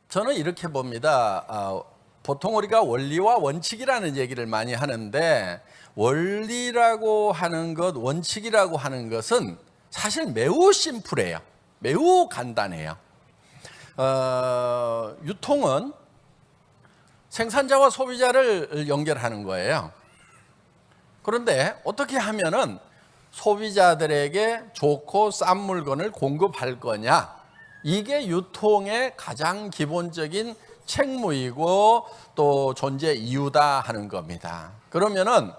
저는 이렇게 봅니다. 보통 우리가 원리와 원칙이라는 얘기를 많이 하는데 원리라고 하는 것, 원칙이라고 하는 것은 사실 매우 심플해요. 매우 간단해요. 유통은 생산자와 소비자를 연결하는 거예요. 그런데 어떻게 하면은 소비자들에게 좋고 싼 물건을 공급할 거냐? 이게 유통의 가장 기본적인 책무이고 또 존재 이유다 하는 겁니다. 그러면은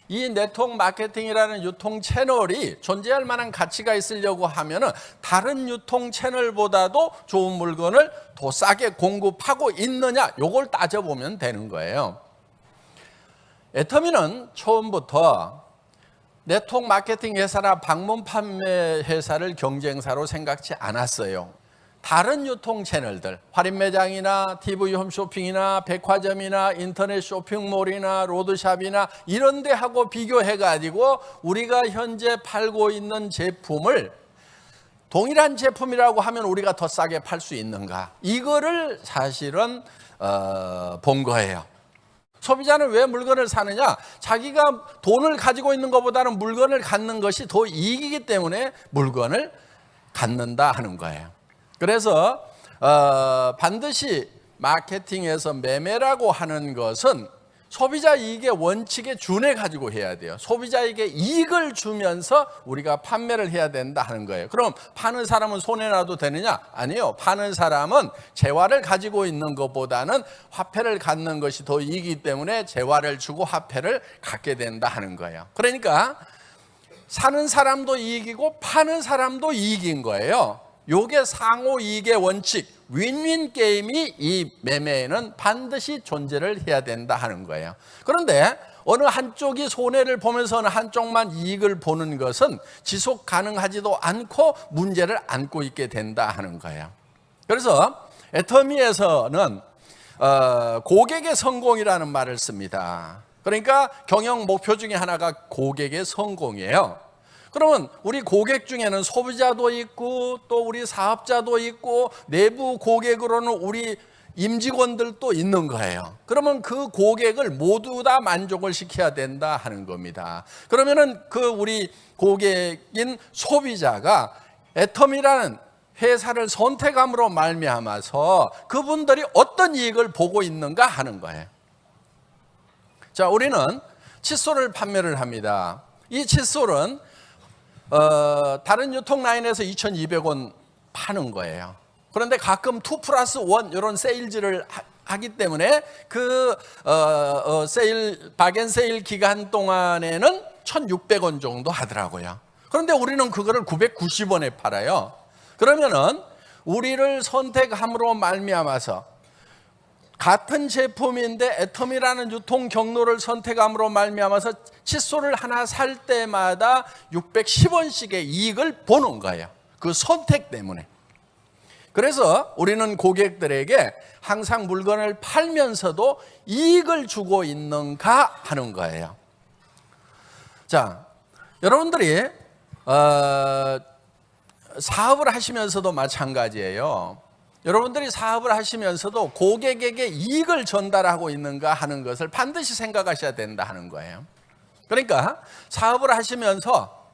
이 네트워크 마케팅이라는 유통 채널이 존재할 만한 가치가 있으려고 하면은 다른 유통 채널보다도 좋은 물건을 더 싸게 공급하고 있느냐, 요걸 따져보면 되는 거예요. 애터미는 처음부터 네트워크 마케팅 회사나 방문 판매 회사를 경쟁사로 생각지 않았어요. 다른 유통 채널들, 할인 매장이나 TV 홈쇼핑이나 백화점이나 인터넷 쇼핑몰이나 로드샵이나 이런 데하고 비교해가지고 우리가 현재 팔고 있는 제품을 동일한 제품이라고 하면 우리가 더 싸게 팔 수 있는가, 이거를 사실은 본 거예요. 소비자는 왜 물건을 사느냐? 자기가 돈을 가지고 있는 것보다는 물건을 갖는 것이 더 이익이기 때문에 물건을 갖는다 하는 거예요. 그래서 반드시 마케팅에서 매매라고 하는 것은 소비자 이익의 원칙에 준해 가지고 해야 돼요. 소비자에게 이익을 주면서 우리가 판매를 해야 된다 하는 거예요. 그럼 파는 사람은 손해나도 되느냐? 아니요. 파는 사람은 재화를 가지고 있는 것보다는 화폐를 갖는 것이 더 이익이기 때문에 재화를 주고 화폐를 갖게 된다 하는 거예요. 그러니까 사는 사람도 이익이고 파는 사람도 이익인 거예요. 요게 상호 이익의 원칙, 윈윈 게임이 이 매매에는 반드시 존재를 해야 된다 하는 거예요. 그런데 어느 한쪽이 손해를 보면서 어느 한쪽만 이익을 보는 것은 지속 가능하지도 않고 문제를 안고 있게 된다 하는 거예요. 그래서 애터미에서는 고객의 성공이라는 말을 씁니다. 그러니까 경영 목표 중에 하나가 고객의 성공이에요. 그러면 우리 고객 중에는 소비자도 있고 또 우리 사업자도 있고 내부 고객으로는 우리 임직원들도 있는 거예요. 그러면 그 고객을 모두 다 만족을 시켜야 된다 하는 겁니다. 그러면은 그 우리 고객인 소비자가 애터미라는 회사를 선택함으로 말미암아서 그분들이 어떤 이익을 보고 있는가 하는 거예요. 자, 우리는 칫솔을 판매를 합니다. 이 칫솔은 다른 유통 라인에서 2,200원 파는 거예요. 그런데 가끔 2+1 이런 세일즈를 하기 때문에 그 바겐 세일 기간 동안에는 1,600원 정도 하더라고요. 그런데 우리는 그거를 990원에 팔아요. 그러면은 우리를 선택함으로 말미암아서 같은 제품인데 애터미라는 유통 경로를 선택함으로 말미암아서 칫솔을 하나 살 때마다 610원씩의 이익을 보는 거예요. 그 선택 때문에. 그래서 우리는 고객들에게 항상 물건을 팔면서도 이익을 주고 있는가 하는 거예요. 자, 여러분들이 사업을 하시면서도 마찬가지예요. 여러분들이 사업을 하시면서도 고객에게 이익을 전달하고 있는가 하는 것을 반드시 생각하셔야 된다 하는 거예요. 그러니까 사업을 하시면서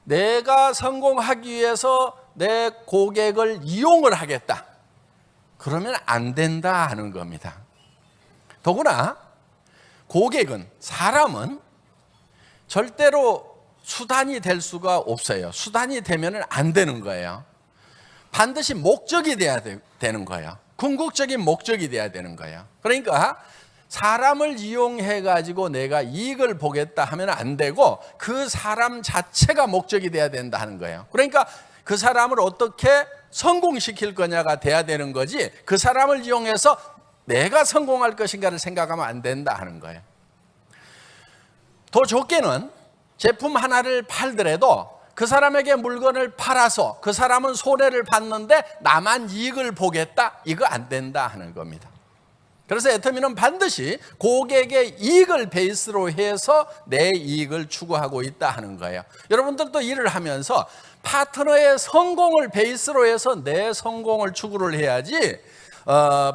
내가 성공하기 위해서 내 고객을 이용을 하겠다, 그러면 안 된다 하는 겁니다. 더구나 고객은, 사람은 절대로 수단이 될 수가 없어요. 수단이 되면 안 되는 거예요. 반드시 목적이 돼야 되는 거예요. 궁극적인 목적이 돼야 되는 거예요. 그러니까 사람을 이용해 가지고 내가 이익을 보겠다 하면 안 되고 그 사람 자체가 목적이 돼야 된다 하는 거예요. 그러니까 그 사람을 어떻게 성공시킬 거냐가 돼야 되는 거지, 그 사람을 이용해서 내가 성공할 것인가를 생각하면 안 된다 하는 거예요. 더 좋게는 제품 하나를 팔더라도 그 사람에게 물건을 팔아서 그 사람은 손해를 봤는데 나만 이익을 보겠다, 이거 안 된다 하는 겁니다. 그래서 애터미는 반드시 고객의 이익을 베이스로 해서 내 이익을 추구하고 있다 하는 거예요. 여러분들도 일을 하면서 파트너의 성공을 베이스로 해서 내 성공을 추구를 해야지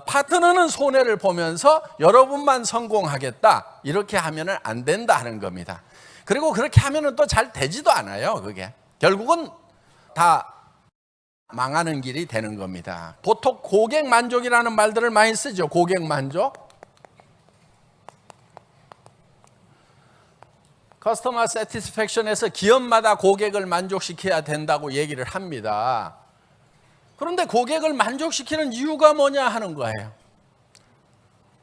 파트너는 손해를 보면서 여러분만 성공하겠다 이렇게 하면은 안 된다 하는 겁니다. 그리고 그렇게 하면은 또 잘 되지도 않아요. 그게 결국은 다 망하는 길이 되는 겁니다. 보통 고객 만족이라는 말들을 많이 쓰죠. 고객 만족. 커스터머 세티스팩션에서 기업마다 고객을 만족시켜야 된다고 얘기를 합니다. 그런데 고객을 만족시키는 이유가 뭐냐 하는 거예요.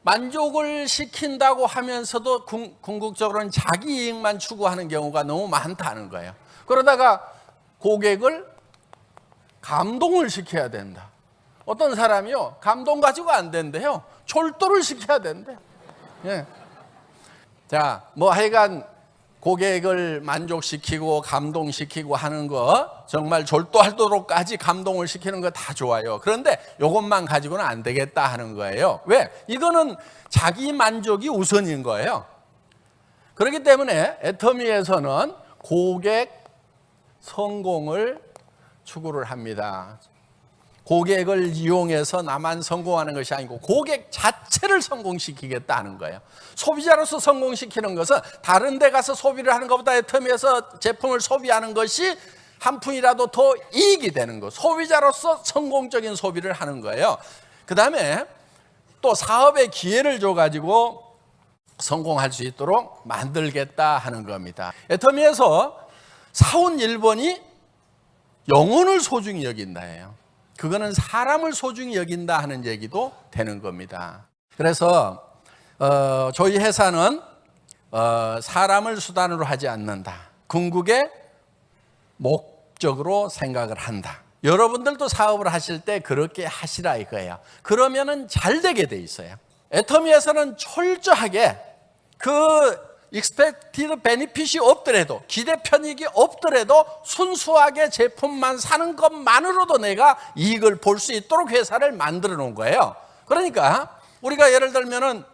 만족을 시킨다고 하면서도 궁극적으로는 자기 이익만 추구하는 경우가 너무 많다는 거예요. 그러다가 고객을 감동을 시켜야 된다. 어떤 사람이요, 감동 가지고 안 된대요. 졸도를 시켜야 된대. 예. 자, 뭐 하여간 고객을 만족시키고 감동시키고 하는 거 정말 졸도할 도록까지 감동을 시키는 거 다 좋아요. 그런데 이것만 가지고는 안 되겠다 하는 거예요. 왜? 이거는 자기 만족이 우선인 거예요. 그렇기 때문에 애터미에서는 고객 성공을 추구를 합니다. 고객을 이용해서 나만 성공하는 것이 아니고 고객 자체를 성공시키겠다 하는 거예요. 소비자로서 성공시키는 것은 다른 데 가서 소비를 하는 것보다 애터미에서 제품을 소비하는 것이 한 푼이라도 더 이익이 되는 거. 소비자로서 성공적인 소비를 하는 거예요. 그 다음에 또 사업의 기회를 줘가지고 성공할 수 있도록 만들겠다 하는 겁니다. 애터미에서 사온 1번이 영혼을 소중히 여긴다예요. 그거는 사람을 소중히 여긴다 하는 얘기도 되는 겁니다. 그래서 저희 회사는 사람을 수단으로 하지 않는다. 궁극의 목적으로 생각을 한다. 여러분들도 사업을 하실 때 그렇게 하시라 이거예요. 그러면은 잘 되게 돼 있어요. 애터미에서는 철저하게 그 expected benefit이 없더라도, 기대 편익이 없더라도 순수하게 제품만 사는 것만으로도 내가 이익을 볼 수 있도록 회사를 만들어 놓은 거예요. 그러니까 우리가 예를 들면은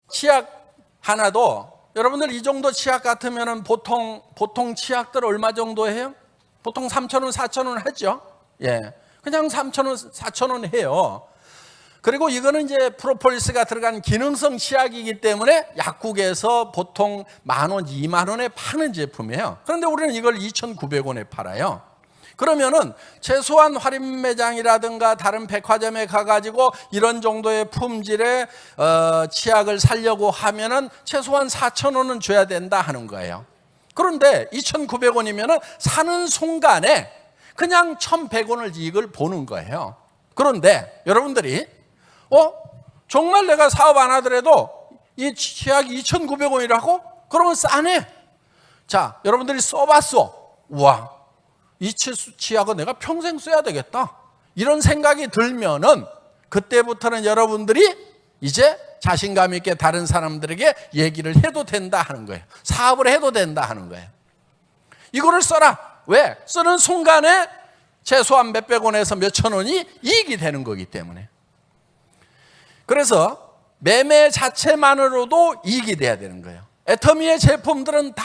치약 하나도, 여러분들 이 정도 치약 같으면은 보통 치약들 얼마 정도 해요? 보통 3,000원, 4,000원 하죠. 예, 그냥 3,000원, 4,000원 해요. 그리고 이거는 이제 프로폴리스가 들어간 기능성 치약이기 때문에 약국에서 보통 10,000원, 20,000원에 파는 제품이에요. 그런데 우리는 이걸 2,900원에 팔아요. 그러면은 최소한 할인 매장이라든가 다른 백화점에 가가지고 이런 정도의 품질의 치약을 사려고 하면은 최소한 4,000원은 줘야 된다 하는 거예요. 그런데 2,900원이면은 사는 순간에 그냥 1,100원을 이익을 보는 거예요. 그런데 여러분들이 정말 내가 사업 안 하더라도 이 치약이 2,900원이라고? 그러면 싸네. 자, 여러분들이 써봤어. 우와, 이 치약은 내가 평생 써야 되겠다. 이런 생각이 들면은 그때부터는 여러분들이 이제 자신감 있게 다른 사람들에게 얘기를 해도 된다 하는 거예요. 사업을 해도 된다 하는 거예요. 이거를 써라. 왜? 쓰는 순간에 최소한 몇백 원에서 몇천 원이 이익이 되는 거기 때문에. 그래서 매매 자체만으로도 이익이 돼야 되는 거예요. 애터미의 제품들은 다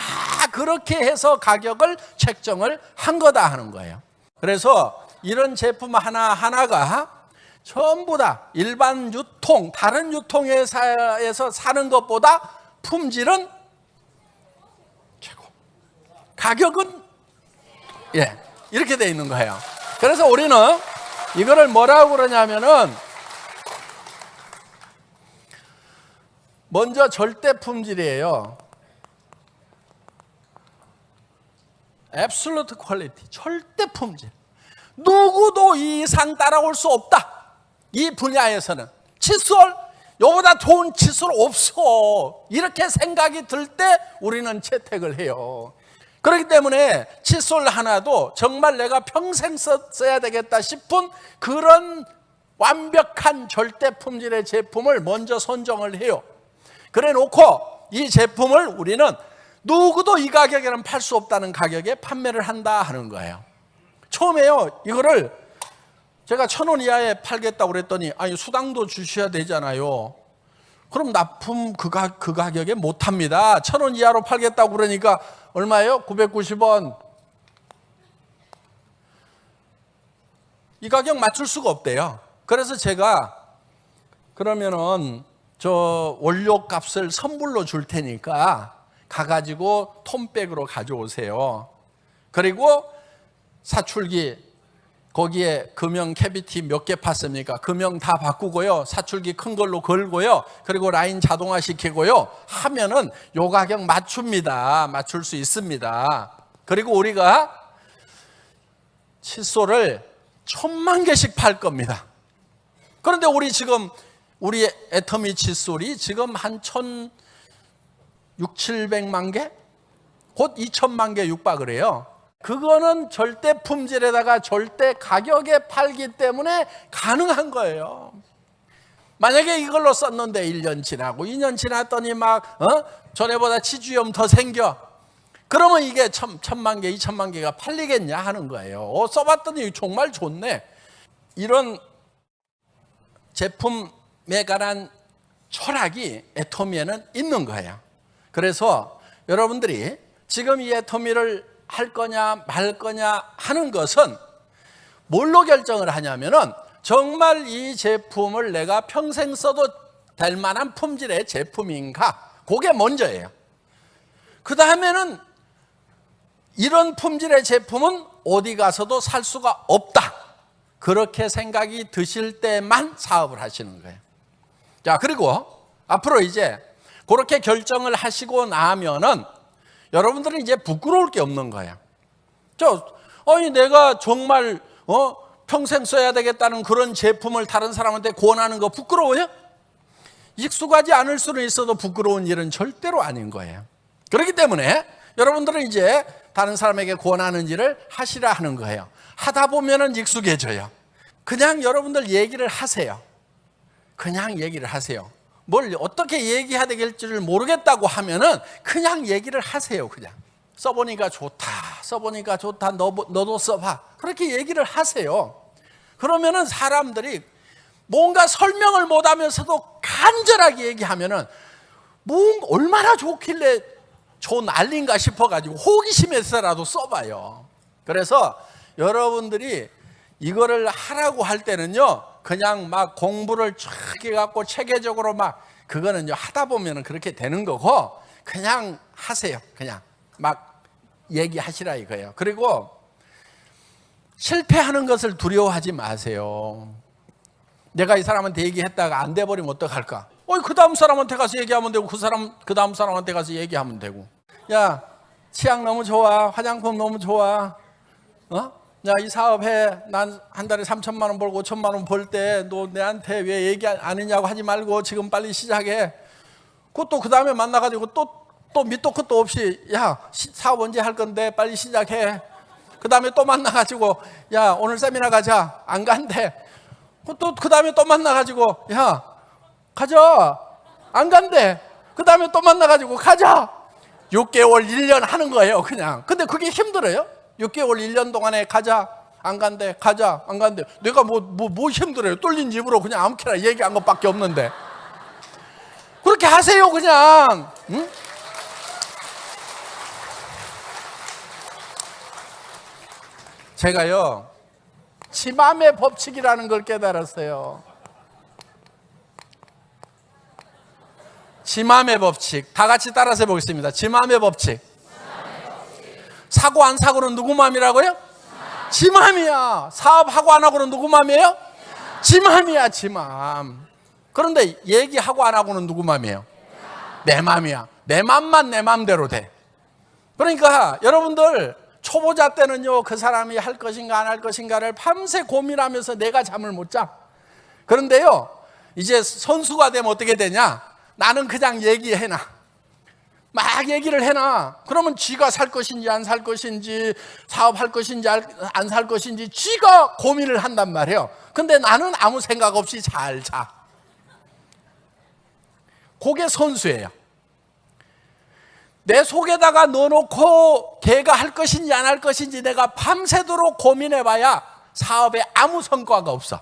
그렇게 해서 가격을 책정을 한 거다 하는 거예요. 그래서 이런 제품 하나하나가 전부 다 일반 유통, 다른 유통회사에서 사는 것보다 품질은 최고, 가격은 이렇게 돼 있는 거예요. 그래서 우리는 이거를 뭐라고 그러냐면은 먼저 절대 품질이에요. Absolute quality, 절대 품질. 누구도 이 이상 따라올 수 없다. 이 분야에서는 칫솔, 이보다 좋은 칫솔 없어. 이렇게 생각이 들 때 우리는 채택을 해요. 그렇기 때문에 칫솔 하나도 정말 내가 평생 써야 되겠다 싶은 그런 완벽한 절대 품질의 제품을 먼저 선정을 해요. 그래 놓고 이 제품을 우리는 누구도 이 가격에는 팔 수 없다는 가격에 판매를 한다 하는 거예요. 처음에요, 이거를 제가 1,000원 이하에 팔겠다고 그랬더니 아니 수당도 주셔야 되잖아요. 그럼 납품 그 가격에 못 합니다. 1,000원 이하로 팔겠다고 그러니까 얼마예요? 990원. 이 가격 맞출 수가 없대요. 그래서 제가 그러면은 저 원료 값을 선불로 줄 테니까 가가지고 톰백으로 가져오세요. 그리고 사출기 거기에 금형 캐비티 몇 개 팠습니까? 금형 다 바꾸고요. 사출기 큰 걸로 걸고요. 그리고 라인 자동화 시키고요. 하면은 요 가격 맞춥니다. 맞출 수 있습니다. 그리고 우리가 칫솔을 1000만 개씩 팔 겁니다. 그런데 우리 지금 우리 애터미 칫솔이 지금 한 1600~700만 개? 곧 2000만 개 육박을 해요. 그거는 절대 품질에다가 절대 가격에 팔기 때문에 가능한 거예요. 만약에 이걸로 썼는데 1년 지나고 2년 지났더니 막 전에보다 치주염 더 생겨. 그러면 이게 1000만 개, 2000만 개가 팔리겠냐 하는 거예요. 써봤더니 정말 좋네. 이런 제품에 관한 철학이 애터미에는 있는 거예요. 그래서 여러분들이 지금 이 애터미를 할 거냐 말 거냐 하는 것은 뭘로 결정을 하냐면은 정말 이 제품을 내가 평생 써도 될 만한 품질의 제품인가? 그게 먼저예요. 그 다음에는 이런 품질의 제품은 어디 가서도 살 수가 없다. 그렇게 생각이 드실 때만 사업을 하시는 거예요. 자, 그리고 앞으로 이제 그렇게 결정을 하시고 나면은 여러분들은 이제 부끄러울 게 없는 거예요. 아니 내가 정말 평생 써야 되겠다는 그런 제품을 다른 사람한테 권하는 거 부끄러워요? 익숙하지 않을 수는 있어도 부끄러운 일은 절대로 아닌 거예요. 그렇기 때문에 여러분들은 이제 다른 사람에게 권하는 일을 하시라 하는 거예요. 하다 보면은 익숙해져요. 그냥 여러분들 얘기를 하세요. 그냥 얘기를 하세요. 뭘 어떻게 얘기해야 될지를 모르겠다고 하면은 그냥 얘기를 하세요. 그냥 써보니까 좋다, 써보니까 좋다, 너도 써봐. 그렇게 얘기를 하세요. 그러면은 사람들이 뭔가 설명을 못하면서도 간절하게 얘기하면은 얼마나 좋길래 좋은 난리인가 싶어가지고 호기심에서라도 써봐요. 그래서 여러분들이 이거를 하라고 할 때는요, 그냥 막 공부를 쫙 해갖고 체계적으로 막 그거는요 하다 보면은 그렇게 되는 거고 그냥 하세요. 그냥 막 얘기하시라 이거예요. 그리고 실패하는 것을 두려워하지 마세요. 내가 이 사람한테 얘기했다가 안 돼버리면 어떡할까? 그 다음 사람한테 가서 얘기하면 되고 그 다음 사람한테 가서 얘기하면 되고. 야, 치약 너무 좋아, 화장품 너무 좋아. 야, 이 사업해. 난 한 달에 3천만 원 벌고 5천만 원 벌 때 너 내한테 왜 얘기 안 했냐고 하지 말고 지금 빨리 시작해. 그것도 그 다음에 만나가지고 또 밑도 끝도 없이 야, 사업 언제 할 건데 빨리 시작해. 그 다음에 또 만나가지고 야, 오늘 세미나 가자. 안 간대. 또 그 다음에 또 만나가지고 야, 가자. 안 간대. 그 다음에 또 만나가지고 가자. 6개월 1년 하는 거예요 그냥. 근데 그게 힘들어요? 6개월 1년 동안에 가자. 안 간대. 가자. 안 간대. 내가 뭐 힘들어요? 뚫린 입으로 그냥 아무렇게나 얘기한 것밖에 없는데. 그렇게 하세요 그냥. 응? 제가요 지맘의 법칙이라는 걸 깨달았어요. 지맘의 법칙. 다 같이 따라서 해보겠습니다. 지맘의 법칙. 사고 안 사고는 누구 맘이라고요? 지 맘이야. 사업하고 안 하고는 누구 맘이에요? 지 맘이야. 지 맘. 그런데 얘기하고 안 하고는 누구 맘이에요? 내 맘이야. 내 맘만 내 맘대로 돼. 그러니까 여러분들 초보자 때는요, 그 사람이 할 것인가 안 할 것인가를 밤새 고민하면서 내가 잠을 못 자. 그런데요, 이제 선수가 되면 어떻게 되냐? 나는 그냥 얘기해놔. 막 얘기를 해놔. 그러면 지가 살 것인지 안 살 것인지, 사업할 것인지 안 살 것인지 지가 고민을 한단 말이에요. 근데 나는 아무 생각 없이 잘 자. 그게 선수예요. 내 속에다가 넣어놓고 걔가 할 것인지 안 할 것인지 내가 밤새도록 고민해봐야 사업에 아무 성과가 없어.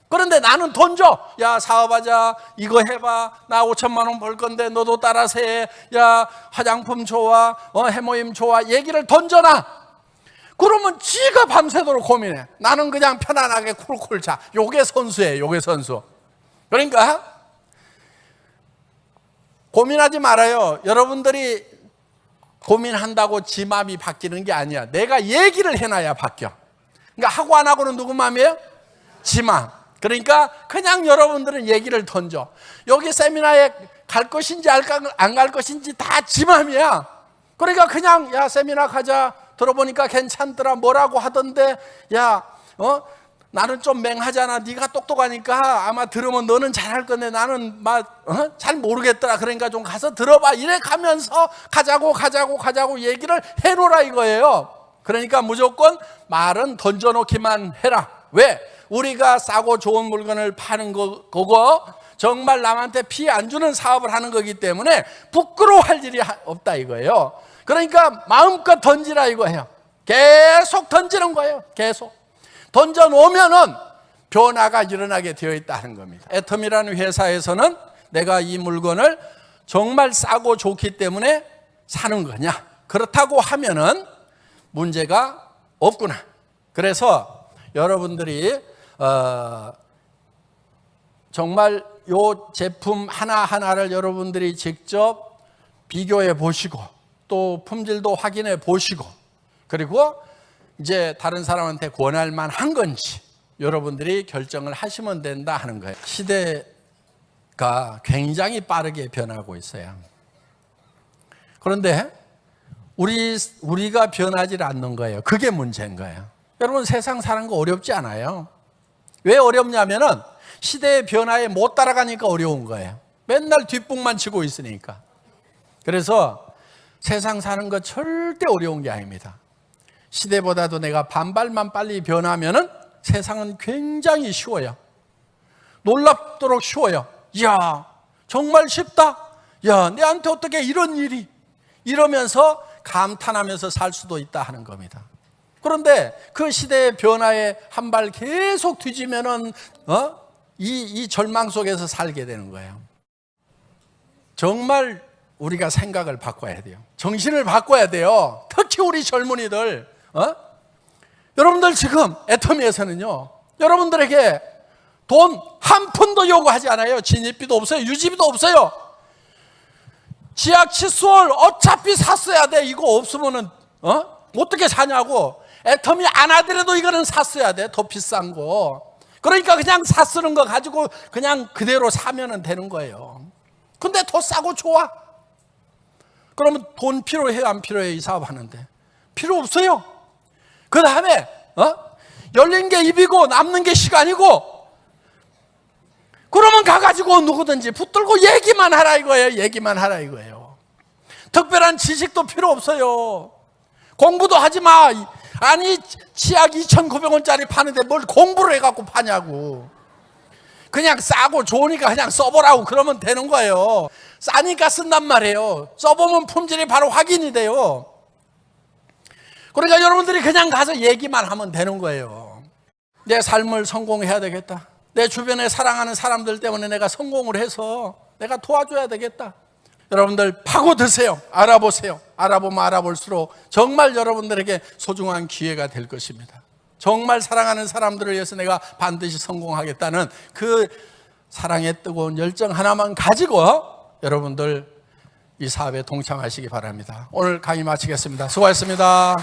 그런데 나는 던져. 야, 사업하자. 이거 해봐. 나 5천만 원 벌 건데 너도 따라서 해. 야, 화장품 좋아. 해모임 좋아. 얘기를 던져놔. 그러면 지가 밤새도록 고민해. 나는 그냥 편안하게 쿨쿨 자. 요게 선수예요. 요게 선수. 그러니까 고민하지 말아요. 여러분들이 고민한다고 지 마음이 바뀌는 게 아니야. 내가 얘기를 해놔야 바뀌어. 그러니까 하고 안 하고는 누구 마음이에요? 지 마음. 그러니까 그냥 여러분들은 얘기를 던져. 여기 세미나에 갈 것인지 안 갈 것인지 다 지 마음이야. 그러니까 그냥 야 세미나 가자. 들어보니까 괜찮더라. 뭐라고 하던데 야 나는 좀 맹하잖아. 네가 똑똑하니까 아마 들으면 너는 잘할 건데 나는 잘 모르겠더라. 그러니까 좀 가서 들어봐. 이래 가면서 가자고 얘기를 해놓으라 이거예요. 그러니까 무조건 말은 던져놓기만 해라. 왜? 우리가 싸고 좋은 물건을 파는 거고 정말 남한테 피해 안 주는 사업을 하는 거기 때문에 부끄러워할 일이 없다 이거예요. 그러니까 마음껏 던지라 이거예요. 계속 던지는 거예요. 계속 던져놓으면은 변화가 일어나게 되어 있다는 겁니다. 애텀이라는 회사에서는 내가 이 물건을 정말 싸고 좋기 때문에 사는 거냐? 그렇다고 하면은 문제가 없구나. 그래서 여러분들이 정말 요 제품 하나하나를 여러분들이 직접 비교해 보시고 또 품질도 확인해 보시고 그리고 이제 다른 사람한테 권할 만한 건지 여러분들이 결정을 하시면 된다 하는 거예요. 시대가 굉장히 빠르게 변하고 있어요. 그런데 우리가 변하지 않는 거예요. 그게 문제인 거예요. 여러분 세상 사는 거 어렵지 않아요. 왜 어렵냐면은 시대의 변화에 못 따라가니까 어려운 거예요. 맨날 뒷북만 치고 있으니까. 그래서 세상 사는 거 절대 어려운 게 아닙니다. 시대보다도 내가 반발만 빨리 변하면은 세상은 굉장히 쉬워요. 놀랍도록 쉬워요. 이야, 정말 쉽다. 야, 내한테 어떻게 이런 일이 이러면서 감탄하면서 살 수도 있다 하는 겁니다. 그런데 그 시대의 변화에 한 발 계속 뒤지면은 이 절망 속에서 살게 되는 거예요. 정말 우리가 생각을 바꿔야 돼요. 정신을 바꿔야 돼요. 특히 우리 젊은이들. 여러분들 지금 애터미에서는요. 여러분들에게 돈 한 푼도 요구하지 않아요. 진입비도 없어요. 유지비도 없어요. 지하 칫솔 어차피 샀어야 돼. 이거 없으면은 어떻게 사냐고. 애터미 안 하더라도 이거는 샀어야 돼. 더 비싼 거. 그러니까 그냥 쓰는 거 가지고 그냥 그대로 사면 되는 거예요. 근데 더 싸고 좋아. 그러면 돈 필요해요? 안 필요해요? 이 사업 하는데. 필요 없어요. 그 다음에 열린 게 입이고 남는 게 시간이고 그러면 가가지고 누구든지 붙들고 얘기만 하라 이거예요. 얘기만 하라 이거예요. 특별한 지식도 필요 없어요. 공부도 하지 마. 아니 치약 2,900원짜리 파는데 뭘 공부를 해갖고 파냐고. 그냥 싸고 좋으니까 그냥 써보라고 그러면 되는 거예요. 싸니까 쓴단 말이에요. 써보면 품질이 바로 확인이 돼요. 그러니까 여러분들이 그냥 가서 얘기만 하면 되는 거예요. 내 삶을 성공해야 되겠다. 내 주변에 사랑하는 사람들 때문에 내가 성공을 해서 내가 도와줘야 되겠다. 여러분들 파고드세요. 알아보세요. 알아보면 알아볼수록 정말 여러분들에게 소중한 기회가 될 것입니다. 정말 사랑하는 사람들을 위해서 내가 반드시 성공하겠다는 그 사랑의 뜨거운 열정 하나만 가지고 여러분들 이 사업에 동참하시기 바랍니다. 오늘 강의 마치겠습니다. 수고하셨습니다.